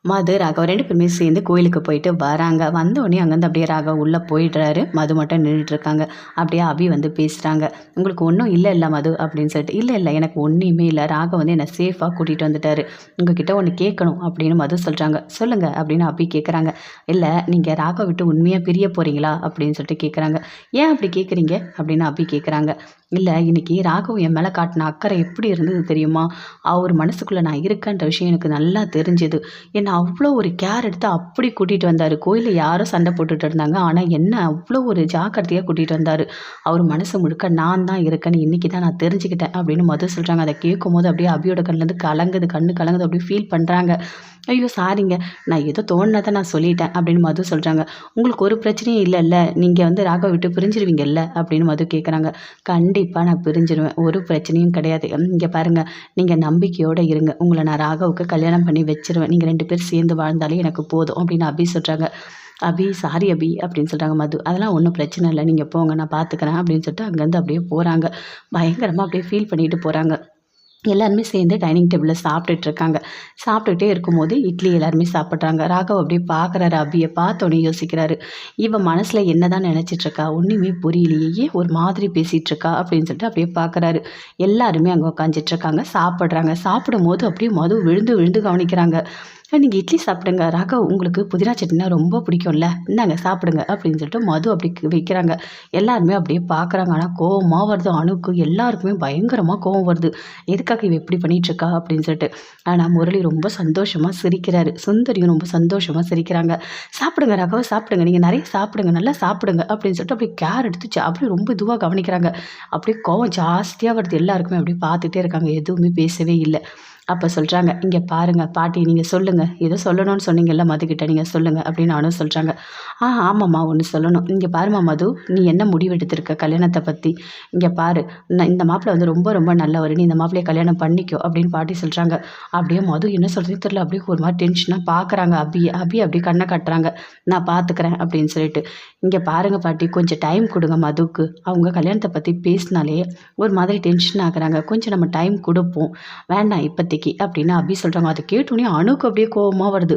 மது, ராகவ் 2 பேருமே சேர்ந்து கோயிலுக்கு போயிட்டு வராங்க. வந்தோனே அங்கேருந்து அப்படியே ராகவ் உள்ளே போயிடுறாரு. மது மட்டும் நின்னுட்டுருக்காங்க. அப்படியே அபி வந்து பேசுகிறாங்க. "உங்களுக்கு ஒன்றும் இல்ல மது" அப்படின்னு சொல்லிட்டு. "இல்ல எனக்கு ஒன்றுமே இல்லை. ராகவ் வந்து என்னை சேஃபாக கூட்டிகிட்டு வந்துட்டாரு. உங்ககிட்ட ஒன்று கேட்கணும்" அப்படின்னு மது சொல்கிறாங்க. "சொல்லுங்க" அப்படின்னு அபி கேட்குறாங்க. "இல்லை, நீங்கள் ராகவ் விட்டு உண்மையாக பிரிய போகிறீங்களா?" அப்படின்னு சொல்லிட்டு கேட்குறாங்க. "ஏன் அப்படி கேட்குறீங்க?" அப்படின்னு அபி கேட்குறாங்க. "இல்லை, இன்னைக்கு ராகவ் என் மேலே காட்டின அக்கறை எப்படி இருந்தது தெரியுமா? அவர் மனசுக்குள்ளே நான் இருக்கேன்ற விஷயம் எனக்கு நல்லா தெரிஞ்சுது. என்ன அவ்வளோ ஒரு கேர் எடுத்து அப்படி கூட்டிகிட்டு வந்தார். கோயிலில் யாரும் சண்டை போட்டுட்டு இருந்தாங்க. ஆனால் என்ன அவ்வளோ ஒரு ஜாக்கிரதையாக கூட்டிகிட்டு வந்தார். அவர் மனசு முழுக்க நான் தான் இருக்கேன்னு இன்றைக்கி தான் நான் தெரிஞ்சுக்கிட்டேன்" அப்படின்னு மது சொல்கிறாங்க. அதை கேட்கும்போது அப்படியே அபியோட கண்ணுலேருந்து கலங்குது, கண்ணு கலங்குது. அப்படியே ஃபீல் பண்ணுறாங்க. "ஐயோ சாரிங்க, நான் ஏதோ தோணுனதை நான் சொல்லிட்டேன்" அப்படின்னு மது சொல்கிறாங்க. "உங்களுக்கு ஒரு பிரச்சனையும் இல்லைல்ல? நீங்கள் வந்து ராகவ் விட்டு பிரிஞ்சிருவீங்கல்ல?" அப்படின்னு மது கேட்குறாங்க. "கண்டிப்பாக நான் பிரிஞ்சிருவேன். ஒரு பிரச்சனையும் கிடையாது. இங்கே பாருங்கள், நீங்கள் நம்பிக்கையோடு இருங்க. உங்களை நான் ராகவுக்கு கல்யாணம் பண்ணி வச்சிருவேன். நீங்கள் 2 பேரும் சேர்ந்து வாழ்ந்தாலே எனக்கு போதும்" அப்படின்னு அபி சொல்கிறாங்க. "அபி சாரி அபி" அப்படின்னு சொல்கிறாங்க மது. "அதெல்லாம் ஒன்றும் பிரச்சனை இல்லை. நீங்கள் போங்க, நான் பார்த்துக்கிறேன்" அப்படின்னு சொல்லிட்டு அங்கேருந்து அப்படியே போகிறாங்க. பயங்கரமாக அப்படியே ஃபீல் பண்ணிட்டு போகிறாங்க. எல்லாருமே சேர்ந்து டைனிங் டேபிளில் சாப்பிட்டுட்டு இருக்காங்க. சாப்பிட்டுட்டே இருக்கும்போது இட்லி எல்லாருமே சாப்பிட்றாங்க. ராகவ் அப்படியே பார்க்குறாரு. அபியை பார்த்தோன்னே யோசிக்கிறாரு. இவன் மனசில் என்ன தான் நினச்சிட்ருக்கா? ஒன்றுமே புரியலையே, ஏன் ஒரு மாதிரி பேசிகிட்ருக்கா அப்படின்னு சொல்லிட்டு அப்படியே பார்க்குறாரு. எல்லாருமே அங்கே உட்காந்துட்ருக்காங்க, சாப்பிட்றாங்க. சாப்பிடும்போது அப்படியே மது விழுந்து விழுந்து கவனிக்கிறாங்க. "நீங்கள் இட்லி சாப்பிடுங்க. ராகவ், உங்களுக்கு புதினா சட்னினா ரொம்ப பிடிக்கும்ல, இந்தாங்க சாப்பிடுங்க" அப்படின்னு சொல்லிட்டு மது அப்படி வைக்கிறாங்க. எல்லாருமே அப்படியே பார்க்குறாங்க. ஆனால் கோவமாக வருது அணுக்கு. எல்லாருக்குமே பயங்கரமாக கோவம் வருது. எதுக்காக இவ இப்படி பண்ணிகிட்ருக்கா அப்படின்னு சொல்லிட்டு. ஆனால் முரளி ரொம்ப சந்தோஷமாக சிரிக்கிறாரு. சுந்தரியும் ரொம்ப சந்தோஷமாக சிரிக்கிறாங்க. "சாப்பிடுங்க ராகவ், சாப்பிடுங்க. நீங்கள் நிறைய சாப்பிடுங்க, நல்லா சாப்பிடுங்க" அப்படின்னு சொல்லிட்டு அப்படியே கேர் எடுத்து அப்படியே ரொம்ப இதுவாக கவனிக்கிறாங்க. அப்படியே கோவம் ஜாஸ்தியாக வருது. எல்லாருக்குமே அப்படியே பார்த்துட்டே இருக்காங்க. எதுவுமே பேசவே இல்லை. அப்போ சொல்கிறாங்க, "இங்கே பாருங்க பாட்டி, நீங்கள் சொல்லுங்கள். ஏதோ சொல்லணும்னு சொன்னீங்கல்ல மதுக்கிட்ட, நீங்கள் சொல்லுங்கள்" அப்படின்னு நானும் சொல்கிறாங்க. ஆமாம்மா, ஒன்று சொல்லணும். இங்கே பாரும்மா மது, நீ என்ன முடிவு எடுத்திருக்க கல்யாணத்தை பற்றி? இங்கே பாரு, இந்த மாப்பிள்ளை வந்து ரொம்ப ரொம்ப நல்லவர். நீ இந்த மாப்பிள்ளையை கல்யாணம் பண்ணிக்கோ" அப்படின்னு பாட்டி சொல்கிறாங்க. அப்படியே மது என்ன சொல்கிறதுன்னு தெரியல. அப்படியே ஒரு மாதிரி டென்ஷனாக பார்க்குறாங்க அபி அப்படியே கண்ணை கட்டுறாங்க. "நான் பார்த்துக்கிறேன்" அப்படின்னு சொல்லிட்டு. "இங்கே பாருங்க பாட்டி, கொஞ்சம் டைம் கொடுங்க மதுக்கு. அவங்க கல்யாணத்தை பற்றி பேசினாலே ஒரு மாதிரி டென்ஷன் ஆகுறாங்க. கொஞ்சம் நம்ம டைம் கொடுப்போம். வேண்டாம் இப்போதைக்கு" அப்படின்னு அபி சொல்கிறாங்க. அதை கேட்டோன்னே அணுக்கு அப்படியே கோவமாக வருது.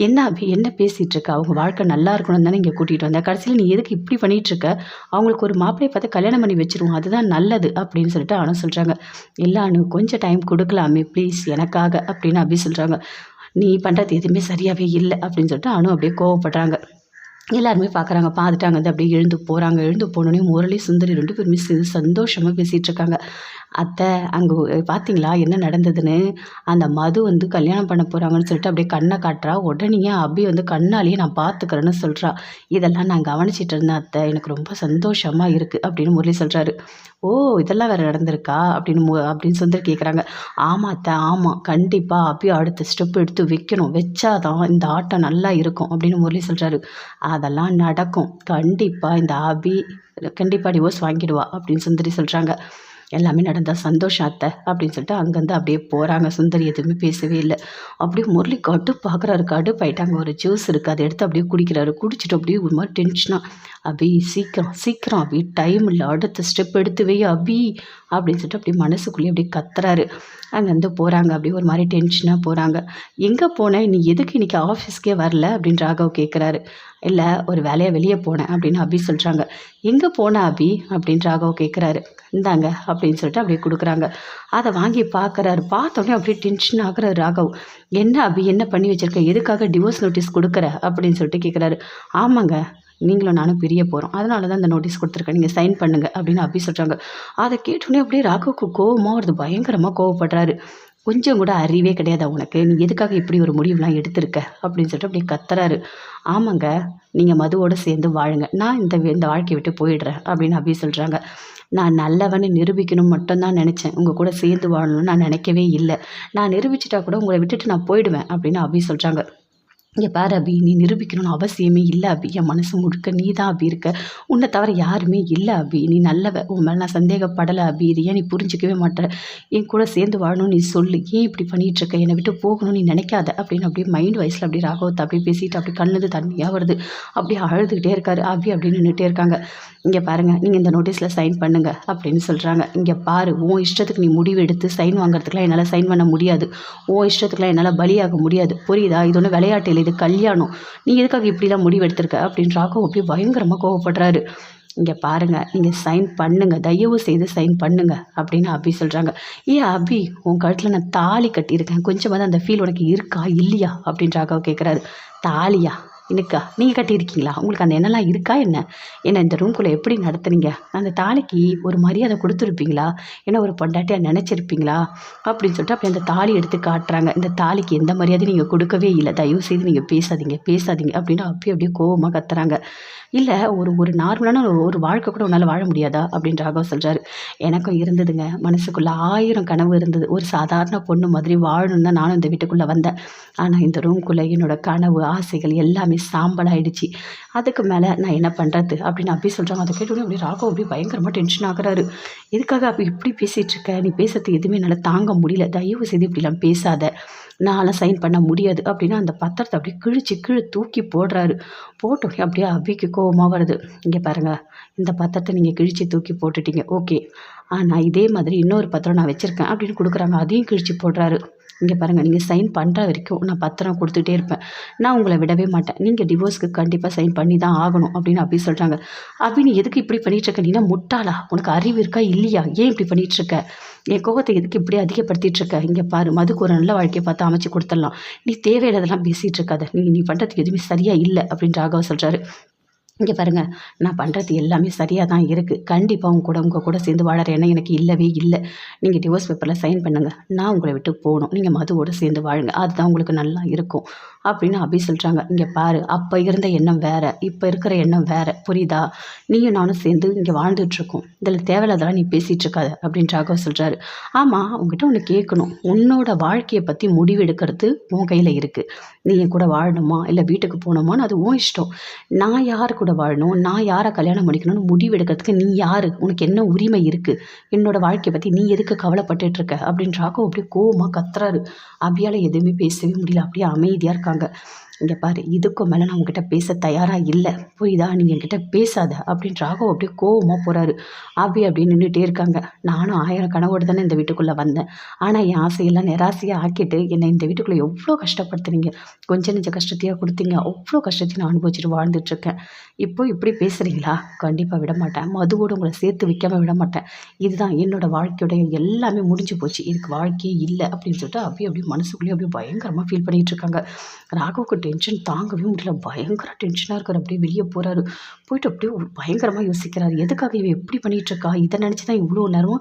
"என்ன அபி, என்ன பேசிகிட்டு இருக்க? அவங்க வாழ்க்கை நல்லா இருக்கணும் தானே இங்கே கூட்டிகிட்டு வந்த. கடைசியில் நீ எதுக்கு இப்படி பண்ணிகிட்டு இருக்க? அவங்களுக்கு ஒரு மாப்பிள்ளையை பார்த்து கல்யாணம் பண்ணி வச்சிருவோம், அதுதான் நல்லது" அப்படின்னு சொல்லிட்டு அனு சொல்கிறாங்க. "இல்லை அனு, கொஞ்சம் டைம் கொடுக்கலாமே ப்ளீஸ் எனக்காக" அப்படின்னு அபி சொல்கிறாங்க. "நீ பண்ணுறது எதுவுமே சரியாகவே இல்லை" அப்படின்னு சொல்லிட்டு அனு அப்படியே கோவப்படுறாங்க. எல்லாருமே பார்க்குறாங்க. பார்த்துட்டு அங்கேருந்து அப்படியே எழுந்து போகிறாங்க. எழுந்து போனோடனே முரளி, சுந்தரி 2 பேருமே சேர்ந்து சந்தோஷமாக பேசிகிட்டு இருக்காங்க. "அத்தை, அங்கே பார்த்தீங்களா என்ன நடந்ததுன்னு? அந்த மது வந்து கல்யாணம் பண்ண போகிறாங்கன்னு சொல்லிட்டு அப்படியே கண்ணை காட்டுறா. உடனேயே அபி வந்து கண்ணாலேயே நான் பார்த்துக்கிறேன்னு சொல்கிறா. இதெல்லாம் நான் கவனிச்சிட்டு இருந்தேன் அத்தை. எனக்கு ரொம்ப சந்தோஷமாக இருக்குது" அப்படின்னு முரளி சொல்கிறாரு. "ஓ, இதெல்லாம் வேறு நடந்திருக்கா?" அப்படின்னு சுந்தரி கேட்குறாங்க. "ஆமாம் அத்தை, ஆமாம். கண்டிப்பாக அபி அடுத்த ஸ்டெப் எடுத்து வைக்கணும். வச்சாதான் இந்த ஆட்டம் நல்லா இருக்கும்" அப்படின்னு முரளி சொல்கிறாரு. "அதெல்லாம் நடக்கும். கண்டிப்பாக இந்த அபி கண்டிப்பாக டிவோர்ஸ் வாங்கிடுவா" அப்படின்னு சுந்தரி சொல்கிறாங்க. "எல்லாமே நடந்தால் சந்தோஷம் அத்தை" அப்படின்னு சொல்லிட்டு அங்கேருந்து அப்படியே போகிறாங்க. சுந்தரி எதுவுமே பேசவே இல்லை. அப்படியே முரளி கடுப்பாகிறாரு. கடுப்பாயிட்டாங்க. ஒரு ஜூஸ் இருக்குது, அதை எடுத்து அப்படியே குடிக்கிறாரு. குடிச்சிட்டு அப்படியே ஒரு மாதிரி டென்ஷனாக, "அபி சீக்கிரம் சீக்கிரம் அபி, டைம் இல்லை, அடுத்த ஸ்டெப் எடுத்து வை அபி" அப்படின்னு சொல்லிட்டு அப்படியே மனசுக்குள்ளேயே அப்படியே கத்துறாரு. அங்கேருந்து போகிறாங்க. அப்படியே ஒரு மாதிரி டென்ஷனாக போகிறாங்க. "எங்கே போனேன்? நீ எதுக்கு இன்றைக்கி ஆஃபீஸ்க்கே வரல?" அப்படின்னு ராகவ் கேட்குறாரு. "இல்லை, ஒரு வேலையாக வெளியே போனேன்" அப்படின்னு அபி சொல்கிறாங்க. "எங்கே போன அபி?" அப்படின்னு ராகவ் கேட்குறாரு. "இந்தாங்க" அப்படின்னு சொல்லிட்டு அப்படியே கொடுக்குறாங்க. அதை வாங்கி பார்க்குறாரு. பார்த்தோன்னே அப்படியே டென்ஷன் ஆகுறாரு ராகவ். "என்ன அபி, என்ன பண்ணி வச்சுருக்க? எதுக்காக டிவோர்ஸ் நோட்டீஸ் கொடுக்குற?" அப்படின்னு சொல்லிட்டு கேட்குறாரு. "ஆமாங்க, நீங்களும் நானும் பிரிய போகிறோம், அதனால தான் இந்த நோட்டீஸ் கொடுத்துருக்கேன், நீங்கள் சைன் பண்ணுங்க" அப்படின்னு அபி சொல்கிறாங்க. அதை கேட்டோன்னே அப்படியே ராகவுக்கு கோவமாக வருது. பயங்கரமாக கோவப்படுறாரு. "கொஞ்சம் கூட அறிவே கிடையாதா உனக்கு? நீ எதுக்காக இப்படி ஒரு முடிவுலாம் எடுத்திருக்க?" அப்படின்னு சொல்லிட்டு அப்படியே கத்துறாரு. "ஆமாங்க, நீங்கள் மதுவோடு சேர்ந்து வாழுங்க, நான் இந்த வாழ்க்கையை விட்டு போயிடுறேன்" அப்படின்னு அபி சொல்கிறாங்க. "நான் நல்லவன்னு நிரூபிக்கணும் மட்டும்தான் நினச்சேன். உங்கள் கூட சேர்ந்து வாழணும்னு நான் நினைக்கவே இல்லை. நான் நிரூபிச்சிட்டா கூட உங்களை விட்டுட்டு நான் போயிடுவேன்" அப்படின்னு அபி சொல்கிறாங்க. இங்கே பாரு அபி, நீ நிரூபிக்கணும்னு அவசியமே இல்லை அபி. என் மனசு முழுக்க நீ தான் அபி இருக்க. உன்னை தவிர யாருமே இல்லை அபி. நீ நல்லவ. உன் மேலே நான் சந்தேகப்படலை அபி. இது ஏன் நீ புரிஞ்சிக்கவே மாட்டேற? என் கூட சேர்ந்து வாழணும்னு நீ சொல்லு. ஏன் இப்படி பண்ணிகிட்டு இருக்க? என்னை விட்டு போகணும்னு நீ நினைக்காத அப்படின்னு அப்படியே மைண்ட் வயசில் அப்படியே ராகவத்தை அப்படியே பேசிட்டு அப்படியே கண்ணுது தண்ணியாக வருது. அப்படியே அழுதுகிட்டே இருக்காரு அபி. அப்படின்னு நின்றுட்டே இருக்காங்க. இங்கே பாருங்கள், நீங்கள் இந்த நோட்டீஸில் சைன் பண்ணுங்கள் அப்படின்னு சொல்கிறாங்க. இங்கே பாரு, உன் இஷ்டத்துக்கு நீ முடிவு எடுத்து சைன் வாங்குறதுக்குலாம் என்னால் சைன் பண்ண முடியாது. உன் இஷ்டத்துக்குலாம் என்னால் பலியாக முடியாது. புரியுதா? இது ஒன்றும் விளையாட்டு இல்லை, இது கல்யாணம். நீ எதுக்காக இப்படிலாம் முடிவு எடுத்திருக்க அப்படின்னு ராகவ் அப்படியே பயங்கரமாக கோவப்படுறாரு. இங்கே பாருங்கள், நீங்கள் சைன் பண்ணுங்க, தயவு செய்து சைன் பண்ணுங்க அப்படின்னு அபி சொல்கிறாங்க. ஏன் அபி, உன் கழுத்தில் நான் தாலி கட்டியிருக்கேன், கொஞ்சமாவது அந்த ஃபீல் உனக்கு இருக்கா இல்லையா அப்படின்னு ராகவ் கேட்குறாரு. தாலியா? எனக்கா? நீங்கள் கட்டியிருக்கீங்களா? உங்களுக்கு அந்த எண்ணெல்லாம் இருக்கா என்ன? என்னை இந்த ரூம்குள்ளே எப்படி நடத்துனீங்க? அந்த தாலிக்கு ஒரு மரியாதை கொடுத்துருப்பீங்களா? ஏன்னா ஒரு பொண்டாட்டியாக நினச்சிருப்பீங்களா அப்படின்னு சொல்லிட்டு அப்படி அந்த தாலி எடுத்து காட்டுறாங்க. இந்த தாலிக்கு எந்த மரியாதையும் நீங்கள் கொடுக்கவே இல்லை, தயவு செய்து நீங்கள் பேசாதீங்க பேசாதீங்க அப்படின்னு அப்படியே கோவமாக கத்துறாங்க. இல்லை, ஒரு நார்மலான ஒரு வாழ்க்கை கூட உன்னால் வாழ முடியாதா அப்படின்னு ராகவ் சொல்கிறாரு. எனக்கும் இருந்ததுங்க, மனசுக்குள்ளே 1000 கனவு இருந்தது. ஒரு சாதாரண பொண்ணு மாதிரி வாழணுன்னு தான் நானும் இந்த வீட்டுக்குள்ளே வந்தேன். ஆனால் இந்த ரூம்குள்ளே என்னோடய கனவு ஆசைகள் எல்லாமே சாம்பலாயிடுச்சு. அதுக்கு மேலே நான் என்ன பண்ணுறது அப்படின்னு அப்படி சொல்கிறாங்க. அதை கேட்டோடனே அப்படி ராகவ் அப்படி பயங்கரமாக டென்ஷன் ஆகுறாரு. எதுக்காக அப்படி இப்படி பேசிகிட்டு இருக்க? நீ பேசுறது எதுவுமே என்னால் தாங்க முடியல, தயவு செய்து இப்படிலாம் பேசாத, நான்லாம் சைன் பண்ண முடியாது அப்படின்னு அந்த பத்திரத்தை அப்படியே கீழே தூக்கி போடுறாரு. போட்டோடனே அப்படியே அபிக்கு கோவமாக வருது. இங்கே பாருங்கள், இந்த பத்திரத்தை நீங்கள் கிழிச்சு தூக்கி போட்டுட்டீங்க, ஓகே. ஆனால் இதே மாதிரி இன்னொரு பத்திரம் நான் வச்சுருக்கேன் அப்படின்னு கொடுக்குறாங்க. அதையும் கிழிச்சு போடுறாரு. இங்கே பாருங்கள், நீங்கள் சைன் பண்ணுற வரைக்கும் நான் பத்திரம் கொடுத்துட்டே இருப்பேன், நான் உங்களை விடவே மாட்டேன். நீங்கள் டிவோர்ஸ்க்கு கண்டிப்பாக சைன் பண்ணி தான் ஆகணும் அப்படின்னு அப்படி சொல்கிறாங்க. அப்படி நீ எதுக்கு இப்படி பண்ணிகிட்ருக்க? நீனா முட்டாளா? உனக்கு அறிவு இருக்கா இல்லையா? ஏன் இப்படி பண்ணிகிட்ருக்க? என் கோவத்தை எதுக்கு இப்படி அதிகப்படுத்திகிட்ருக்க? இங்கே பாரு, மதுக்கு ஒரு நல்ல வாழ்க்கையை பார்த்து அமைச்சு கொடுத்துடலாம். நீ தேவையில்லாதெல்லாம் பேசிகிட்டு இருக்காத. நீ பண்ணுறதுக்கு எதுவுமே சரியாக இல்லை அப்படின்னு ராகவ் சொல்கிறாரு. இங்கே பாருங்கள், நான் பண்ணுறது எல்லாமே சரியாக தான் இருக்குது. கண்டிப்பாக உங்கள் கூட சேர்ந்து வாழற எண்ணம் எனக்கு இல்லவே இல்லை. நீங்கள் டிவோர்ஸ் பேப்பரில் சைன் பண்ணுங்கள், நான் உங்களை விட்டு போகணும், நீங்கள் மதுவோடு சேர்ந்து வாழுங்க, அதுதான் உங்களுக்கு நல்லா இருக்கும் அப்படின்னு அபி சொல்கிறாங்க. இங்கே பாரு, அப்போ இருந்த எண்ணம் வேறு, இப்போ இருக்கிற எண்ணம் வேறு, புரியுதா? நீயும் நானும் சேர்ந்து இங்கே வாழ்ந்துட்டுருக்கோம், இதில் தேவையில்லாதெல்லாம் நீ பேசிகிட்டு இருக்காத அப்படின்னு ராகவ் சொல்கிறாரு. ஆமாம், உங்ககிட்ட ஒன்று கேட்கணும். உன்னோட வாழ்க்கையை பற்றி முடிவெடுக்கிறது உன் கையில் இருக்குது. நீ என் கூட வாழணுமா இல்லை வீட்டுக்கு போகணுமான்னு அது உன் இஷ்டம். நான் யார் கூட வாழணும், நான் யாரை கல்யாணம் பண்ணிக்கணும்னு முடிவெடுக்கிறதுக்கு நீ யார்? உனக்கு என்ன உரிமை இருக்குது? என்னோடய வாழ்க்கையை பற்றி நீ எதுக்கு கவலைப்பட்டுட்ருக்க அப்படின்னு ராகவ் அப்படியே கோவமாக கத்துறாரு. அபியால் எதுவுமே பேசவே முடியல, அப்படியே அமைதியாக இருக்காங்க. இங்கே பாரு, இதுக்கும் மேலே நான் உங்ககிட்ட பேச தயாராக இல்லை, புரியுதா? நீங்கள் என்கிட்ட பேசாத அப்படின்னு ராகவ் அப்படியே கோவமாக போகிறாரு. அபி அப்படின்னு நின்றுட்டே இருக்காங்க. நானும் 1000 கனவோடு தானே இந்த வீட்டுக்குள்ளே வந்தேன், ஆனால் என் ஆசையெல்லாம் நிராசையாக ஆக்கிட்டு என்னை இந்த வீட்டுக்குள்ளே எவ்வளோ கஷ்டப்படுத்துனீங்க, கொஞ்சம் நெஞ்ச கஷ்டத்தையாக கொடுத்தீங்க, அவ்வளோ கஷ்டத்தையும் நான் அனுபவிச்சுட்டு வாழ்ந்துட்டுருக்கேன். இப்போ இப்படி பேசுகிறீங்களா? கண்டிப்பாக விட மாட்டேன், மதுவோடு உங்களை சேர்த்து வைக்காமல் விட மாட்டேன். இதுதான் என்னோடய வாழ்க்கையோடைய எல்லாமே முடிஞ்சு போச்சு, இதுக்கு வாழ்க்கையே இல்லை அப்படின்னு சொல்லிட்டு அப்படி மனசுக்குள்ளேயே அப்படியே பயங்கரமாக ஃபீல் பண்ணிகிட்டு இருக்காங்க. ராகவுக்கு டென்ஷன் தாங்கவே முடியல, பயங்கர டென்ஷனாக இருக்கார். அப்படியே வெளியே போகிறாரு. போயிட்டு அப்படியே பயங்கரமாக யோசிக்கிறாரு. எதுக்காக இவன் எப்படி பண்ணிகிட்ருக்கா? இதை நினச்சி தான் இவ்வளோ நேரம்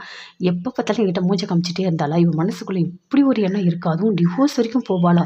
எப்போ பார்த்தாலும் என்கிட்ட மூஞ்ச காமிச்சிட்டே இருந்தாளா? இவன் மனசுக்குள்ளே இப்படி ஒரு எண்ணம் இருக்கா? அதுவும் டிவோர்ஸ் வரைக்கும் போவாளா?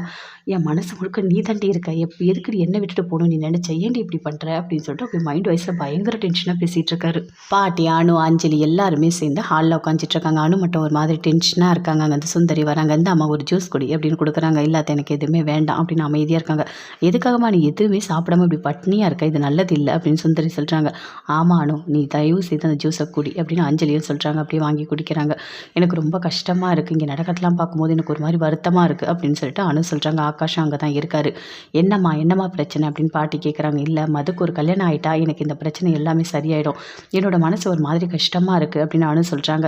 என் மனசு முழுக்க நீ தாண்டி இருக்க, எதுக்கு நீ என்ன விட்டுட்டு போகணும் நீ நினச்ச, ஏன்டி இப்படி பண்ணுற அப்படின்னு சொல்லிட்டு அப்படி மைண்ட் வைஸில் பயங்கர டென்ஷனாக பேசிகிட்டு இருக்காரு. பாட்டி, அனு, அஞ்சலி எல்லாருமே சேர்ந்து ஹாலில் உட்காந்துட்டு இருக்காங்க. அனு மட்டும் ஒரு மாதிரி டென்ஷனாக இருக்காங்க. அங்கே அந்த சுந்தரி வராங்க. இந்த அம்மா ஒரு ஜூஸ் குடி அப்படின்னு கொடுக்குறாங்க. இல்லாத எனக்கு எதுவுமே வேண்டாம் அப்படின்னு அமைதியாக இருக்காங்க. எதுக்காகமா நீ எதுவுமே சாப்பிடாம இப்படி பட்னியாக இருக்க, இது நல்லது இல்லை அப்படின்னு சுந்தரி சொல்கிறாங்க. ஆமாம் அனு, நீ தயவு செய்து அந்த ஜூஸை குடி அப்படின்னு அஞ்சலியும் சொல்கிறாங்க. அப்படியே வாங்கி குடிக்கிறாங்க. எனக்கு ரொம்ப கஷ்டமாக இருக்குது, இங்கே நடக்கிறதுலாம் பார்க்கும்போது எனக்கு ஒரு மாதிரி வருத்தமாக இருக்குது அப்படின்னு சொல்லிட்டு அனு சொல்கிறாங்க. ஆகாஷ் அங்கே தான் இருக்காரு. என்னம்மா பிரச்சனை அப்படின்னு பாட்டி கேட்குறாங்க. இல்லை, மதுக்கு ஒரு கல்யாணம் ஆகிட்டா எனக்கு இந்த பிரச்சனை எல்லாமே சரியாயிடும், என்னோட மனசு ஒரு மாதிரி கஷ்டமாக இருக்குது அப்படின்னு அனு சொல்கிறாங்க.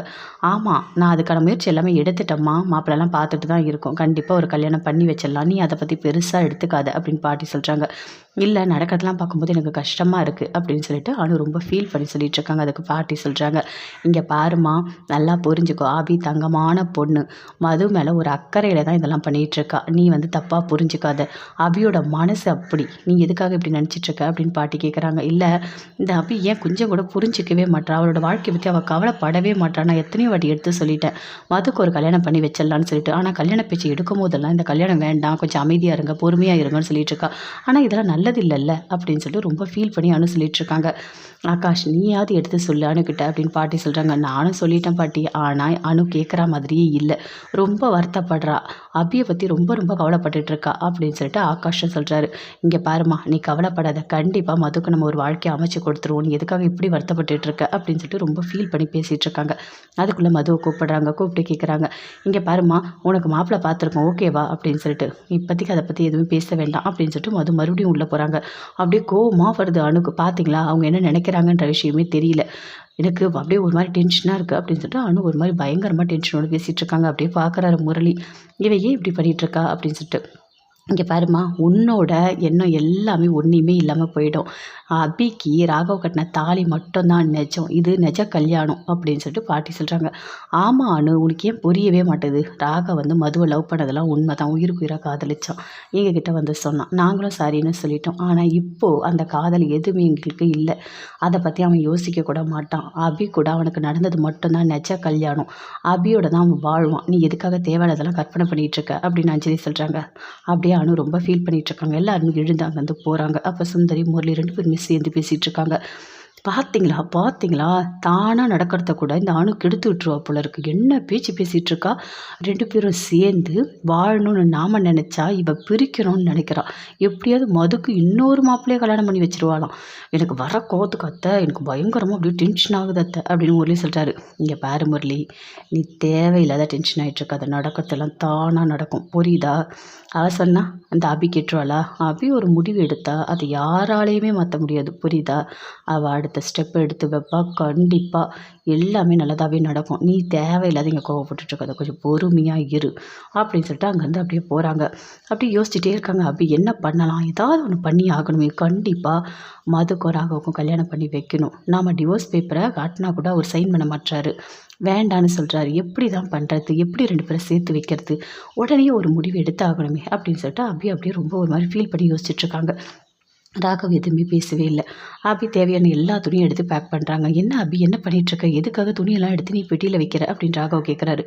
ஆமாம், நான் அதுக்கான முயற்சி எல்லாமே எடுத்துட்டேம்மா, மாப்பிள்ளெல்லாம் பார்த்துட்டு தான் இருக்கோம், கண்டிப்பாக ஒரு கல்யாணம் பண்ணி வச்சிடலாம், நீ அதை பற்றி பெருசாக எடுத்துக்காத அப்படின்னு பாட்டி சொல்கிறாங்க. இல்லை, நடக்கிறதுலாம் பார்க்கும்போது எனக்கு கஷ்டமாக இருக்குது அப்படின்னு சொல்லிட்டு அனு ரொம்ப ஃபீல் பண்ணி சொல்லிட்டு இருக்காங்க. அதுக்கு பாட்டி சொல்கிறாங்க. இங்கே பாருமா, நல்லா புரிஞ்சுக்கோ, ஆபி தங்கமான பொண்ணு, மது மேலே ஒரு அக்கறையில் தான் இதெல்லாம் பண்ணிகிட்ருக்கா, நீ தப்பாக புரிஞ்சுக்காத, அபியோட மனசு அப்படி, நீ எதுக்காக இப்படி நினச்சிட்ருக்க அப்படின்னு பாட்டி கேட்குறாங்க. இல்லை, இந்த அபி ஏன் கொஞ்சம் கூட புரிஞ்சிக்கவே மாட்டா, அவளோட வாழ்க்கையை பற்றி அவள் கவலைப்படவே மாட்டான். நான் எத்தனையோ வாட்டி எடுத்து சொல்லிட்டேன், மதுக்கு ஒரு கல்யாணம் பண்ணி வச்சிடலான்னு சொல்லிட்டு, ஆனால் கல்யாண பேச்சு எடுக்கும் போதெல்லாம் இந்த கல்யாணம் வேண்டாம், கொஞ்சம் அமைதியாக இருங்க, பொறுமையாக இருங்கன்னு சொல்லிட்டு இருக்கா. ஆனால் இதெல்லாம் நல்ல நல்லது இல்லைல்ல அப்படின்னு சொல்லிட்டு ரொம்ப ஃபீல் பண்ணி அனு சொல்லிட்டு இருக்காங்க. ஆகாஷ் நீயாவது எடுத்து சொல்லு அணுக்கிட்ட அப்படின்னு பாட்டி சொல்கிறாங்க. நானும் சொல்லிட்டேன் பாட்டி, ஆனால் அணு கேட்குற மாதிரியே இல்லை, ரொம்ப வருத்தப்படுறா, அபியை பற்றி ரொம்ப ரொம்ப கவலைப்பட்டுட்டு இருக்கா அப்படின்னு சொல்லிட்டு ஆகாஷம் சொல்கிறாரு. இங்கே பாருமா, நீ கவலைப்படாத, கண்டிப்பாக மதுக்கு நம்ம ஒரு வாழ்க்கையை அமைச்சு கொடுத்துருவோம், நீ எதுக்காக இப்படி வருத்தப்பட்டுட்டு இருக்க அப்படின்னு சொல்லிட்டு ரொம்ப ஃபீல் பண்ணி பேசிகிட்டு இருக்காங்க. அதுக்குள்ளே மதுவை கூப்பிடுறாங்க. கூப்பிட்டு கேட்குறாங்க, இங்கே பாருமா உனக்கு மாப்பிள்ளை பார்த்துருக்கோம் ஓகேவா அப்படின்னு சொல்லிட்டு, இப்போதைக்கு அதை பற்றி எதுவும் பேச வேண்டாம் அப்படின்னு சொல்லிட்டு மது மறுபடியும் உள்ளே போகிறாங்க. அப்படியே கோவமாக வருது அணுக்கு. பார்த்தீங்களா அவங்க என்ன நினைக்கிறாங்கன்ற விஷயமே தெரியல, எனக்கு அப்படியே ஒரு மாதிரி டென்ஷனாக இருக்குது அப்படின்னு சொல்லிட்டு அணு ஒரு மாதிரி பயங்கரமாக டென்ஷனோடு பேசிகிட்டு இருக்காங்க. அப்படியே பார்க்குறாரு முரளி, இவன் ஏன் இப்படி பண்ணிகிட்ருக்கா அப்படின்னு சொல்லிட்டு. இங்கே பாருமா, உன்னோட எண்ணம் எல்லாமே ஒன்றுமே இல்லாமல் போயிடும். அபிக்கு ராகவ் கட்டின தாலி மட்டும்தான் நிஜம், இது நிஜ கல்யாணம் அப்படின்னு சொல்லிட்டு பாட்டி சொல்கிறாங்க. ஆமாம் அனு, உனக்கு ஏன் புரியவே மாட்டேது, ராகவ் வந்து மதுவை லவ் பண்ணதெல்லாம் உண்மை தான், உயிருக்கு உயிராக காதலிச்சான், எங்ககிட்ட வந்து சொன்னான், நாங்களும் சரின்னு சொல்லிட்டோம். ஆனால் இப்போது அந்த காதல் எதுவுமே எங்களுக்கு இல்லை, அதை பற்றி அவன் யோசிக்க கூட மாட்டான். அபி கூட அவனுக்கு நடந்தது மட்டும்தான் நிஜ கல்யாணம், அபியோட தான் அவன் வாழ்வான், நீ எதுக்காக தேவையானதெல்லாம் கற்பனை பண்ணிகிட்டு இருக்க அப்படின்னு அஞ்சலி சொல்கிறாங்க. அப்படியே அனு ரொம்ப ஃபீல் பண்ணிகிட்டு இருக்காங்க. எல்லாருமே எழுந்து அங்கேருந்து போகிறாங்க. அப்போ சுந்தரி முரளி 2 பேருமே சேர்ந்து பேசிகிட்டு இருக்காங்க. பார்த்தீங்களா பார்த்தீங்களா, தானாக நடக்கிறத கூட இந்த அணு கெடுத்து விட்டுருவா போல இருக்கு, என்ன பேச்சு பேசிகிட்டு இருக்கா, 2 பேரும் சேர்ந்து வாழணும்னு நாம் நினச்சா இவ பிரிக்கணும்னு நினைக்கிறா, எப்படியாவது மதுக்கு இன்னொரு மாப்பிள்ளையை கல்யாணம் பண்ணி வச்சிருவாளாம். எனக்கு வர கோவத்துக்கு அத்தை, எனக்கு பயங்கரமாக அப்படியே டென்ஷன் ஆகுது அத்தை அப்படின்னு முரளி சொல்கிறாரு. இங்கே பாரு முரளி, நீ தேவையில்லாத டென்ஷன் ஆகிட்டுருக்க, அதை நடக்கிறதெல்லாம் தானாக நடக்கும் புரியுதா. அவ சொன்னா அந்த அபி கேட்டுருவாளா, அபி ஒரு முடிவு எடுத்தா அது யாராலையுமே மாற்ற முடியாது புரியுதா, அவள் அடுத்த ஸ்டெப் எடுத்து வைப்பா, கண்டிப்பாக எல்லாமே நல்லதாகவே நடக்கும், நீ தேவையில்லாத இங்கே கோவப்பட்டுருக்காத, கொஞ்சம் பொறுமையாக இரு அப்படின்னு சொல்லிட்டு அங்கேருந்து அப்படியே போகிறாங்க. அப்படியே யோசிச்சுட்டே இருக்காங்க. அபி என்ன பண்ணலாம், ஏதாவது ஒன்று பண்ணி ஆகணுமே, கண்டிப்பாக மதுக்கும் ராகவுக்கும் கல்யாணம் பண்ணி வைக்கணும், நாம் டிவோர்ஸ் பேப்பரை காட்டினா கூட அவர் சைன் பண்ண மாட்டாரு, வேண்டான்னு சொல்கிறாரு, எப்படி தான் பண்ணுறது, எப்படி 2 பேரை சேர்த்து வைக்கிறது, உடனே ஒரு முடிவு எடுத்தாகணுமே அப்படின்னு சொல்லிட்டு அபி அப்படியே ரொம்ப ஒரு மாதிரி ஃபீல் பண்ணி யோசிச்சுட்ருக்காங்க. ராகவ் எதுவுமே பேசவே இல்லை. அபி தேவையான எல்லா துணியும் எடுத்து பேக் பண்ணுறாங்க. என்ன அபி என்ன பண்ணிகிட்ருக்க, எதுக்காக துணியெல்லாம் எடுத்து நீ பெட்டியில் வைக்கிற அப்படின்னு ராகவ் கேட்குறாரு.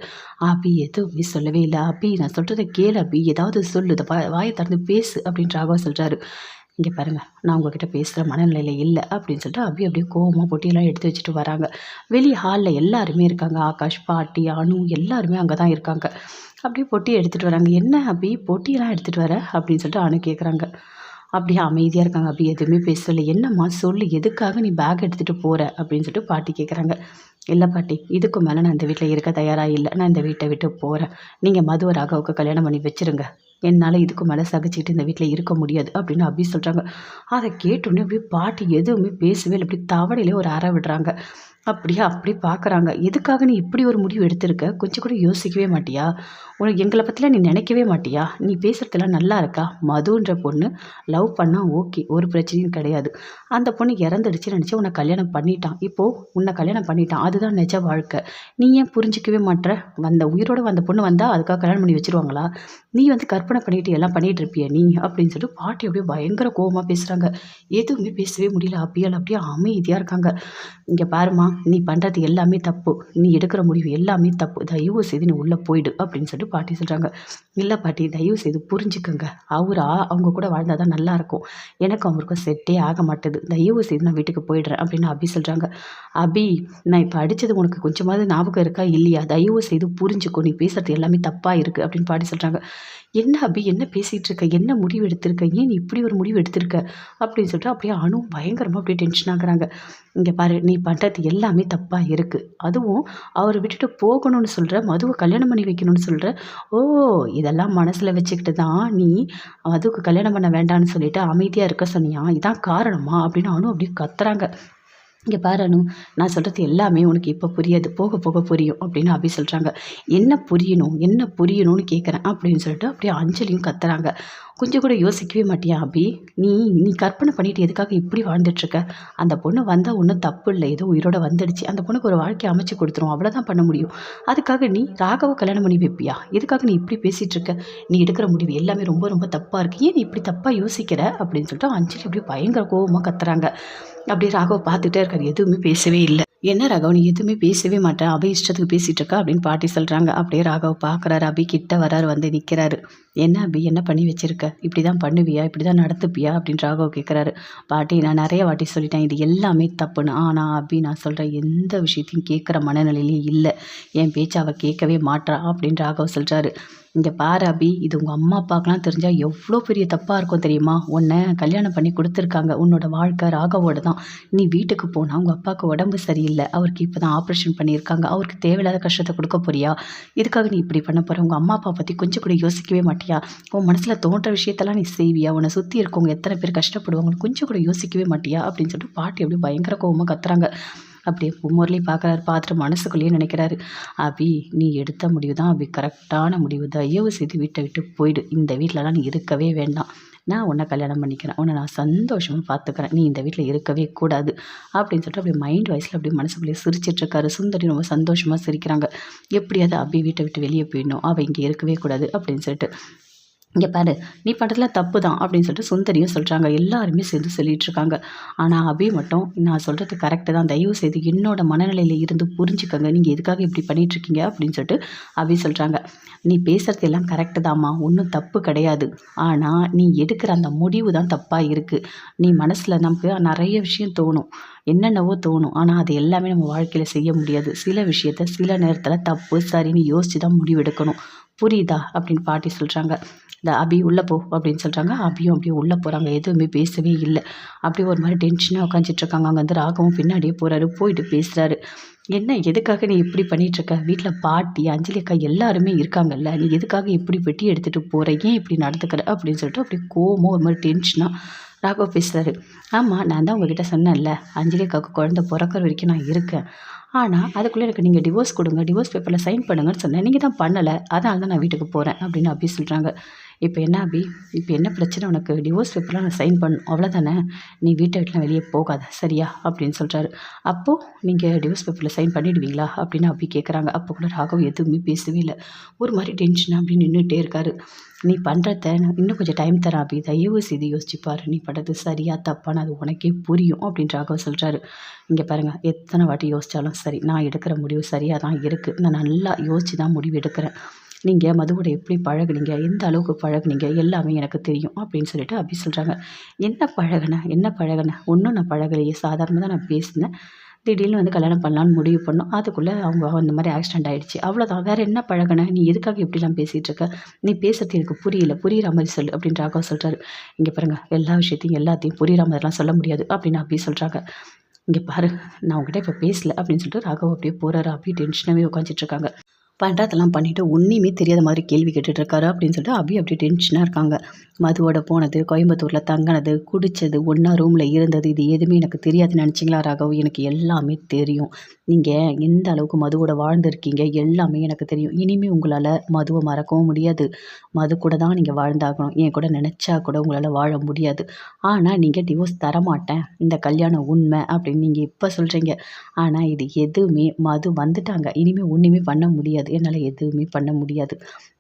அபி எதுவுமே சொல்லவே இல்லை. அபி நான் சொல்கிறத கேளு அபி, ஏதாவது சொல்லு, இதை வாயை திறந்து பேசு அப்படின்னு ராகவ் சொல்கிறாரு. இங்கே பாருங்கள், நான் உங்ககிட்ட பேசுகிற மனநிலையில் இல்லை அப்படின்னு சொல்லிட்டு அபி அப்படியே கோவமாக பொட்டியெல்லாம் எடுத்து வச்சுட்டு வராங்க. வெளியே ஹாலில் எல்லாருமே இருக்காங்க. ஆகாஷ், பாட்டி, அனு எல்லாருமே அங்கே தான் இருக்காங்க. அப்படியே பொட்டியை எடுத்துகிட்டு வராங்க. என்ன அபி பொட்டியெல்லாம் எடுத்துகிட்டு வர அப்படின்னு சொல்லிட்டு அனு கேட்குறாங்க. அப்படியே அமைதியாக இருக்காங்க. அபி எதுவுமே பேசலை. என்னம்மா சொல்லு, எதுக்காக நீ பேக் எடுத்துகிட்டு போகிற அப்படின்னு சொல்லிட்டு பாட்டி கேட்குறாங்க. இல்லை பாட்டி, இதுக்கு மேலே நான் இந்த வீட்டில் இருக்க தயாராக இல்லை, நான் இந்த வீட்டை விட்டு போகிறேன், நீங்கள் மதுவை ராகவுக்கு கல்யாணம் பண்ணி வச்சுருங்க, என்னால் இதுக்கு மேலே சகிச்சுக்கிட்டு இந்த வீட்டில் இருக்க முடியாது அப்படின்னு அபி சொல்கிறாங்க. அதை கேட்டோன்னே அப்படியே பாட்டி எதுவுமே பேசவே இல்லை, அப்படி தவணையிலே ஒரு அறை விடுறாங்க. அப்படி பார்க்குறாங்க. எதுக்காக நீ இப்படி ஒரு முடிவு எடுத்திருக்க, கொஞ்சம் கூட யோசிக்கவே மாட்டியா, உனக்கு எங்களை பற்றிலாம் நீ நினைக்கவே மாட்டியா, நீ பேசுகிறதுலாம் நல்லா இருக்கா, மதுன்ற பொண்ணு லவ் பண்ணால் ஓகே, ஒரு பிரச்சனையும் கிடையாது, அந்த பொண்ணு இறந்துடுச்சு நினச்சி உன்னை கல்யாணம் பண்ணிட்டான், இப்போது உன்னை கல்யாணம் பண்ணிட்டான், அதுதான் நிஜ வாழ்க்கை, நீ ஏன் புரிஞ்சிக்கவே மாட்ற, உயிரோடு வந்த பொண்ணு வந்தால் அதுக்காக கல்யாணம் பண்ணி வச்சுருவாங்களா, நீ வந்து கற்பனை பண்ணிட்டு எல்லாம் பண்ணிகிட்டு இருப்பிய நீ அப்படின்னு சொல்லிட்டு பாட்டி அப்படியே பயங்கர கோபமாக பேசுகிறாங்க. எதுவுமே பேசவே முடியல. அப்பியால் அப்படியே அமைதியாக இருக்காங்க. இங்கே பாருமா, நீ பண்ணுறது எல்லாமே தப்பு, நீ எடுக்கிற முடிவு எல்லாமே தப்பு, தயவு செய்து நீ உள்ளே போயிடு அப்படின்னு சொல்லிட்டு பாட்டி சொல்கிறாங்க. இல்லை பாட்டி, தயவு செய்து புரிஞ்சுக்கோங்க, அவங்க கூட வாழ்ந்தால் தான் நல்லாயிருக்கும், எனக்கு அவருக்கும் செட்டே ஆக மாட்டேது, தயவு செய்து நான் வீட்டுக்கு போயிடுறேன் அப்படின்னு அபி சொல்கிறாங்க. அபி, நான் இப்போ அடித்தது உனக்கு கொஞ்சமாவது ஞாபகம் இருக்கா இல்லையா, தயவு செய்து புரிஞ்சுக்கோ, நீ பேசுகிறது எல்லாமே தப்பாக இருக்குது அப்படின்னு பாட்டி சொல்கிறாங்க. என்ன அபி, என்ன பேசிகிட்டு இருக்க, என்ன முடிவு எடுத்திருக்க, ஏன் நீ இப்படி ஒரு முடிவு எடுத்திருக்க அப்படின்னு சொல்லிட்டு அப்படியே அணு பயங்கரமாக அப்படியே டென்ஷன் ஆகுறாங்க. இங்கே பாரு, நீ பண்ணுறது எல்லாமே தப்பாக இருக்குது, அதுவும் அவரை விட்டுட்டு போகணும்னு சொல்கிற, மதுவை கல்யாணம் பண்ணி வைக்கணும்னு சொல்கிற, ஓ இதெல்லாம் மனசில் வச்சுக்கிட்டு தான் நீ மதுவுக்கு கல்யாணம் பண்ண வேண்டான்னு சொல்லிட்டு அமைதியாக இருக்க சொன்னியா, இதான் காரணமா அப்படின்னு அணு அப்படியே கத்துறாங்க. இங்கே பாரு அனு, நான் சொல்கிறது எல்லாமே உனக்கு இப்போ புரியாது, போக போக புரியும் அப்படின்னு அபி சொல்கிறாங்க. என்ன புரியணும், என்ன புரியணும்னு கேட்குறேன் அப்படின்னு சொல்லிட்டு அப்படியே அஞ்சலியும் கத்துறாங்க. கொஞ்சம் கூட யோசிக்கவே மாட்டியா அபி, நீ நீ கற்பனை பண்ணிட்டு எதுக்காக இப்படி வாழ்ந்துட்டுருக்க, அந்த பொண்ணு வந்தால் ஒன்றும் தப்பு இல்லை, ஏதோ உயிரோட வந்துடுச்சு, அந்த பொண்ணுக்கு ஒரு வாழ்க்கையை அமைச்சு கொடுத்துரும், அவ்வளோதான் பண்ண முடியும், அதுக்காக நீ ராகவை கல்யாணம் பண்ணி வைப்பியா, எதுக்காக நீ இப்படி பேசிகிட்டு இருக்க, நீ எடுக்கிற முடிவு எல்லாமே ரொம்ப ரொம்ப தப்பாக இருக்குது, ஏன் நீ இப்படி தப்பாக யோசிக்கிற அப்படின்னு சொல்லிட்டு அஞ்சலி அப்படியே பயங்கர கோபமாக கத்துறாங்க. அப்படியே ராகவ பார்த்துட்டே இருக்காரு, எதுவுமே பேசவே இல்லை. என்ன ராகவ் நீ எதுவுமே பேசவே மாட்டே, அபி இஷ்டத்துக்கு பேசிட்டு இருக்கா அப்படின்னு பாட்டி சொல்கிறாங்க. அப்படியே ராகவ் பார்க்குறாரு, அபி கிட்ட வராரு, வந்து நிற்கிறாரு. என்ன அபி என்ன பண்ணி வச்சிருக்க, இப்படி தான் பண்ணுவியா, இப்படி தான் நடந்துப்பியா அப்படின்னு ராகவ் கேட்குறாரு. பாட்டி நான் நிறைய வாட்டி சொல்லிட்டேன் இது எல்லாமே தப்புன்னு, ஆனால் அபி நான் சொல்கிற எந்த விஷயத்தையும் கேட்குற மனநிலையிலே இல்லை, என் பேச்சை அவள் கேட்கவே மாட்றா அப்படின்னு ராகவ் சொல்கிறாரு. இங்கே பாரு அபி, இது உங்கள் அம்மா அப்பாக்கெலாம் தெரிஞ்சால் எவ்வளோ பெரிய தப்பாக இருக்கும் தெரியுமா, உன்னை கல்யாணம் பண்ணி கொடுத்துருக்காங்க, உன்னோட வாழ்க்கை ராகவோட தான். நீ வீட்டுக்கு போனால் உங்கள் அப்பாவுக்கு உடம்பு சரியில்லை, அவருக்கு இப்போ தான் ஆப்ரேஷன் பண்ணியிருக்காங்க, அவருக்கு தேவையில்லாத கஷ்டத்தை கொடுக்க போறியா, இதுக்காக நீ இப்படி பண்ண போகிற, உங்கள் அம்மா அப்பா பற்றி கொஞ்சம் கூட யோசிக்கவே மாட்டியா, உன் மனசில் தோன்ற விஷயத்தெல்லாம் நீ செய்வியா, உன்னை சுற்றி இருக்கவங்க எத்தனை பேர் கஷ்டப்படுவாங்கன்னு கொஞ்சம் கூட யோசிக்கவே மாட்டியா அப்படின்னு சொல்லிட்டு பாட்டி அப்படியே பயங்கர கோவமாக கத்துறாங்க. அப்படியே முரளி பார்க்குறாரு, பார்த்துட்டு மனசுக்குள்ளேயே நினைக்கிறாரு, அபி நீ எடுத்த முடிவு தான் அபி கரெக்டான முடிவு, தயவு செய்து வீட்டை விட்டு போயிடு, இந்த வீட்டிலலாம் நீ இருக்கவே வேண்டாம், நான் உன்னை கல்யாணம் பண்ணிக்கிறேன், உன்னை நான் சந்தோஷமாக பார்த்துக்கிறேன், நீ இந்த வீட்டில் இருக்கவே கூடாது அப்படின்னு சொல்லிட்டு அப்படியே மைண்ட் வாய்ஸில் அப்படியே மனசுக்குள்ளேயே சிரிச்சிட்ருக்காரு. சுந்தரி ரொம்ப சந்தோஷமாக சிரிக்கிறாங்க. எப்படியாவது அபி வீட்டை விட்டு வெளியே போயிடணும், அவள் இங்கே இருக்கவே கூடாது அப்படின்னு சொல்லிட்டு. இங்கே பாரு நீ பண்ணுறதுலாம் தப்பு தான் அப்படின்னு சொல்லிட்டு சுந்தரியும் சொல்கிறாங்க. எல்லாருமே சேர்ந்து சொல்லிகிட்ருக்காங்க. ஆனால் அபி மட்டும் நான் சொல்கிறது கரெக்டு தான், தயவு செய்து என்னோட மனநிலையில் இருந்து புரிஞ்சுக்கங்க, நீங்கள் எதுக்காக இப்படி பண்ணிகிட்ருக்கீங்க அப்படின்னு சொல்லிட்டு அபி சொல்கிறாங்க. நீ பேசுகிறது எல்லாம் கரெக்டு தாம்மா, ஒன்றும் தப்பு கிடையாது, ஆனால் நீ எடுக்கிற அந்த முடிவு தான் தப்பாக இருக்குது. நீ மனசில் நமக்கு நிறைய விஷயம் தோணும், என்னென்னவோ தோணும், ஆனால் அது எல்லாமே நம்ம வாழ்க்கையில் செய்ய முடியாது. சில விஷயத்த சில நேரத்தில் தப்பு சரின்னு யோசித்து தான் முடிவெடுக்கணும், புரியுதா அப்படின்னு பாட்டி சொல்கிறாங்க. இந்த அபி உள்ளே போ அப்படின்னு சொல்கிறாங்க. அபியும் அப்படியே உள்ளே போகிறாங்க, எதுவுமே பேசவே இல்லை. அப்படியே ஒரு மாதிரி டென்ஷனாக உட்காந்துட்ருக்காங்க. அங்கே வந்து ராகவும் பின்னாடியே போகிறாரு, போயிட்டு பேசுகிறாரு. என்ன எதுக்காக நீ இப்படி பண்ணிகிட்ருக்க, வீட்டில் பாட்டி அஞ்சலி அக்கா எல்லாருமே இருக்காங்கல்ல, நீ எதுக்காக இப்படி வெட்டி எடுத்துகிட்டு போகிற, ஏன் இப்படி நடந்துக்கிற அப்படின்னு சொல்லிட்டு அப்படியே கோவமாக ஒரு மாதிரி டென்ஷனாக ராகவ் பேசுகிறாரு. ஆமாம் நான் தான் உங்ககிட்ட சொன்னேன்ல, அஞ்சலி அக்காவுக்கு குழந்தை பிறக்கிற வரைக்கும் நான் இருக்கேன், ஆனால் அதுக்குள்ளே எனக்கு நீங்கள் டிவோர்ஸ் கொடுங்க, டிவோர்ஸ் பேப்பரில் சைன் பண்ணுங்கன்னு சொன்னேன், நீங்கள் தான் பண்ணலை, அதனால தான் நான் வீட்டுக்கு போகிறேன் அப்படின்னு அபி சொல்கிறாங்க. இப்போ என்ன அபி, இப்போ என்ன பிரச்சனை உனக்கு, டிவோர்ஸ் பேப்பரில் நான் சைன் பண்ணணும் அவ்வளோதானே, நீ வீட்டை விட்டுலாம் வெளியே போகாத சரியா அப்படின்னு சொல்கிறாரு. அப்போது நீங்கள் டிவோர்ஸ் பேப்பரில் சைன் பண்ணிடுவீங்களா அப்படின்னு அபி கேட்குறாங்க. அப்போ கூட ராகவ் எதுவுமே பேசவே இல்லை, ஒரு மாதிரி டென்ஷனாக அப்படி நின்றுட்டே இருக்காரு. நீ பண்ணுறத இன்னும் கொஞ்சம் டைம் தரேன் அபி, தயவு செய்து யோசிச்சுப்பார், நீ பண்ணுறது சரியா தப்பான்னு அது உனக்கே புரியும் அப்படின்னு ராகவ் சொல்கிறாரு. இங்கே பாருங்கள், எத்தனை வாட்டி யோசித்தாலும் சரி, நான் எடுக்கிற முடிவு சரியாக தான் இருக்குது, நான் நல்லா யோசித்து தான் முடிவு எடுக்கிறேன், நீங்கள் மதுவோட எப்படி பழகுனீங்க, எந்த அளவுக்கு பழகுனீங்க எல்லாமே எனக்கு தெரியும் அப்படின்னு சொல்லிட்டு அபி சொல்கிறாங்க. என்ன பழகினேன் ஒன்றும் நான் பழகலையே, சாதாரணமாக தான் நான் பேசினேன், திடீர்னு வந்து கல்யாணம் பண்ணலான்னு முடிவு பண்ணோம், அதுக்குள்ளே அவங்க அந்த மாதிரி ஆக்சிடென்ட் ஆகிடுச்சு, அவ்வளோதான், வேறு என்ன பழகினேன், நீ எதுக்காக இப்படிலாம் பேசிகிட்டு இருக்க, நீ பேசுறது எனக்கு புரியல, புரிகிற மாதிரி சொல்லு அப்படின்னு ராகவ் சொல்கிறாரு. இங்கே பாருங்கள், எல்லா விஷயத்தையும் எல்லாத்தையும் புரிகிற மாதிரிலாம் சொல்ல முடியாது அப்படின்னு அபி சொல்கிறாங்க. இங்கே பாரு நான் உங்ககிட்ட இப்போ பேசல அப்படின்னு சொல்லிட்டு ராகவ் அப்படியே போகிறாரு. அபி டென்ஷனாகவே உட்காந்துட்ருக்காங்க. பண்ணுறதெல்லாம் பண்ணிவிட்டு ஒன்றுமே தெரியாத மாதிரி கேள்வி கேட்டுட்ருக்காரு அப்படின்னு சொல்லிட்டு அபி அப்படியே டென்ஷனாக இருக்காங்க. மதுவோட போனது, கோயம்புத்தூரில் தங்கினது, குடித்தது, ஒன்றா ரூமில் இருந்தது, இது எதுவுமே எனக்கு தெரியாதுன்னு நினச்சிங்களா ராகவ், எனக்கு எல்லாமே தெரியும், நீங்கள் எந்த அளவுக்கு மதுவோட வாழ்ந்துருக்கீங்க எல்லாமே எனக்கு தெரியும், இனிமேல் உங்களால் மதுவை மறக்கவும் முடியாது, மது கூட தான் நீங்கள் வாழ்ந்தாகணும், என் கூட நினச்சா கூட உங்களால் வாழ முடியாது, ஆனால் நீங்கள் டிவோர்ஸ் தரமாட்டேன், இந்த கல்யாணம் உண்மை அப்படின்னு நீங்கள் இப்போ சொல்கிறீங்க, ஆனால் இது எதுவுமே மது வந்துட்டாங்க, இனிமேல் ஒன்றுமே பண்ண முடியாது, என்னால் எதுவுமே பண்ண முடியாது,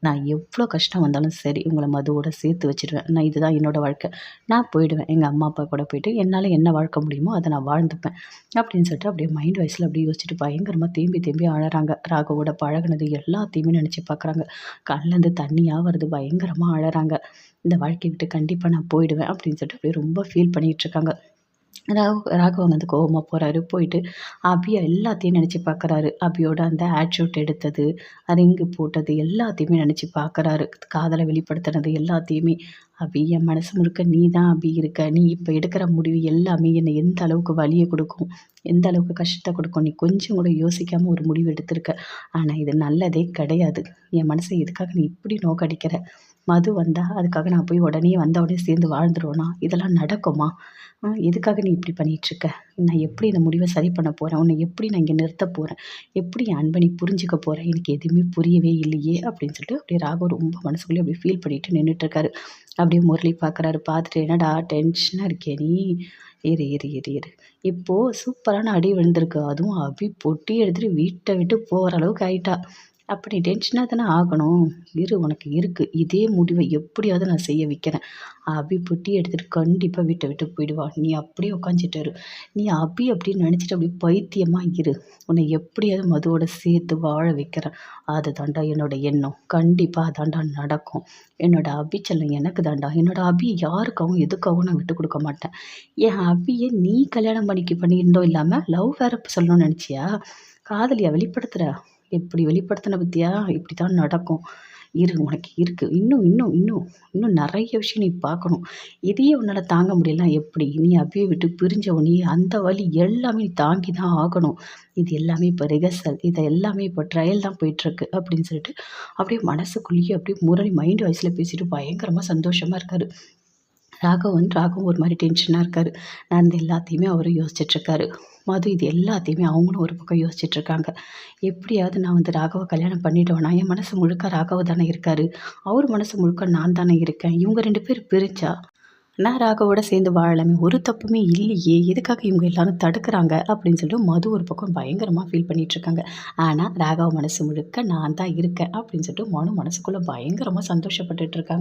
நான் எவ்வளோ கஷ்டம் வந்தாலும் சரி உங்களை மதுவோட சேர்த்து வச்சுடுவேன், நான் இதுதான் என்னோடய வாழ்க்கை, நான் போயிடுவேன் எங்கள் அம்மா அப்பா கூட போயிட்டு என்னால் என்ன வாழ்க்கை முடியுமோ அதை நான் வாழ்ந்துப்பேன் அப்படின்னு சொல்லிட்டு அப்படியே மைண்ட் வாய்ஸில் அப்படியே யோசிச்சுட்டு பயங்கரமாக தேம்பி தேம்பி அழறாங்க. ராகவோட பழகுனது எல்லாத்தையுமே நினச்சி பார்க்குறாங்க. கண்லேருந்து தண்ணியாக வருது, பயங்கரமாக அழறாங்க. இந்த வாழ்க்கையை விட்டு கண்டிப்பாக நான் போயிடுவேன் அப்படின்னு சொல்லிட்டு அப்படியே ரொம்ப ஃபீல் பண்ணிகிட்ருக்காங்க. ராகவன் வந்து கோவமா போகிறாரு. போயிட்டு அபியை எல்லாத்தையும் நினச்சி பார்க்குறாரு. அபியோட அந்த ஆட்ஷூட் எடுத்தது, ரிங்கு போட்டது எல்லாத்தையுமே நினச்சி பார்க்குறாரு. காதலை வெளிப்படுத்தினது எல்லாத்தையுமே. அபி என் மனசு முழுக்க நீ தான் அபி இருக்க. நீ இப்போ எடுக்கிற முடிவு எல்லாமே என்னை எந்த அளவுக்கு வலியை கொடுக்கும், எந்த அளவுக்கு கஷ்டத்தை கொடுக்கும். நீ கொஞ்சம் கூட யோசிக்காமல் ஒரு முடிவு எடுத்திருக்க. ஆனால் இது நல்லதே கிடையாது. என் மனசை எதுக்காக நீ இப்படி நோக்கடிக்கிற? மது வந்தா அதுக்காக நான் போய் உடனே வந்த உடனே சேர்ந்து வாழ்ந்துருவேனா? இதெல்லாம் நடக்குமா? எதுக்காக நீ இப்படி பண்ணிகிட்ருக்க? நான் எப்படி இந்த முடிவை சரி பண்ண போகிறேன்? உன்னை எப்படி நான் இங்கே நிறுத்த போகிறேன்? எப்படி என் அன்பை நீ புரிஞ்சுக்க போகிறேன்? எனக்கு எதுவுமே புரியவே இல்லையே அப்படின்னு சொல்லிட்டு அப்படியே ராகவ் ரொம்ப மனசுக்குள்ளேயே அப்படியே ஃபீல் பண்ணிட்டு நின்றுட்டுருக்காரு. அப்படியே முரளி பார்க்குறாரு. பார்த்துட்டு என்னடா டென்ஷனாக இருக்கே நீ? இரு இரு இரு இரு இப்போது சூப்பரான அடி விழுந்திருக்கு. அதுவும் அபி பொட்டி எடுத்துகிட்டு வீட்டை விட்டு போகிற அளவுக்கு ஆயிட்டா. அப்ப நீ டென்ஷனா தானே ஆகணும். இரு உனக்கு இருக்கு. இதே முடிவ எப்படியாவது நான் செய்ய வைக்கிறேன். அபி பொட்டி எடுத்துட்டு கண்டிப்பா வீட்ட விட்டு போயிடுவா. நீ அப்படியே உட்காந்துட்டு இரு. நீ அபி அப்படின்னு நினைச்சுட்டு அப்படியே பைத்தியமா இரு. உன்னை எப்படியாவது மதுவோட சேர்த்து வாழ வைக்கிறேன். அது தாண்டா என்னோட எண்ணம். கண்டிப்பா அதாண்டா நடக்கும். என்னோட அபி செல்லம் எனக்கு தாண்டா. என்னோட அபிய யாருக்காகவும் எதுக்காகவும் நான் விட்டு கொடுக்க மாட்டேன். என் அபிய நீ கல்யாணம் பண்ணியிருந்தோம் இல்லாம லவ் வேற சொல்லணும்னு நினைச்சியா? காதலியா வெளிப்படுத்துற? எப்படி வெளிப்படுத்தின பத்தியா? இப்படித்தான் நடக்கும். இரு உனக்கு இருக்கு. இன்னும் இன்னும் இன்னும் இன்னும் நெறைய விஷயம் நீ பார்க்கணும். இதையே உன்னால தாங்க முடியலனா எப்படி? நீ அபிய விட்டு பிரிஞ்ச உடனே அந்த வலி எல்லாமே நீ தாங்கி தான் ஆகணும். இது எல்லாமே இப்ப ரிஹர்சல். இது எல்லாமே இப்ப ட்ரையல் தான் போயிட்டுருக்கு அப்படின்னு சொல்லிட்டு, அப்படியே மனசுக்குள்ளேயே அப்படியே முரளி மைண்ட் வாய்ஸ்ல பேசிட்டு பயங்கரமா சந்தோஷமா இருக்காரு. ராகவும் ஒரு மாரி டென்ஷனா இருக்காரு. நடந்த எல்லாத்தையுமே அவரு யோசிச்சுட்ருக்காரு. மது இது எல்லாத்தையுமே அவங்களும் ஒரு பக்கம் யோசிச்சுட்ருக்காங்க. எப்படியாவது நான் வந்து ராகவ கல்யாணம் பண்ணிட்டோன்னா, என் மனசு முழுக்க ராகவ தானே இருக்காரு. அவர் மனசு முழுக்க நான் தானே இருக்கேன். இவங்க 2 பேரும் பிரிஞ்சா, நான் ராகவோட சேர்ந்து வாழலாமே! ஒரு தப்புமே இல்லையே! எதுக்காக இவங்க எல்லாரும் தடுக்குறாங்க? அப்படின்னு சொல்லிட்டு மது ஒரு பக்கம் பயங்கரமா ஃபீல் பண்ணிட்டுருக்காங்க. ஆனா, ராகவ மனசு முழுக்க நான் தான் இருக்கேன் அப்படின்னு சொல்லிட்டு மனசுக்குள்ள பயங்கரமா சந்தோஷப்பட்டுட்டு இருக்காங்க.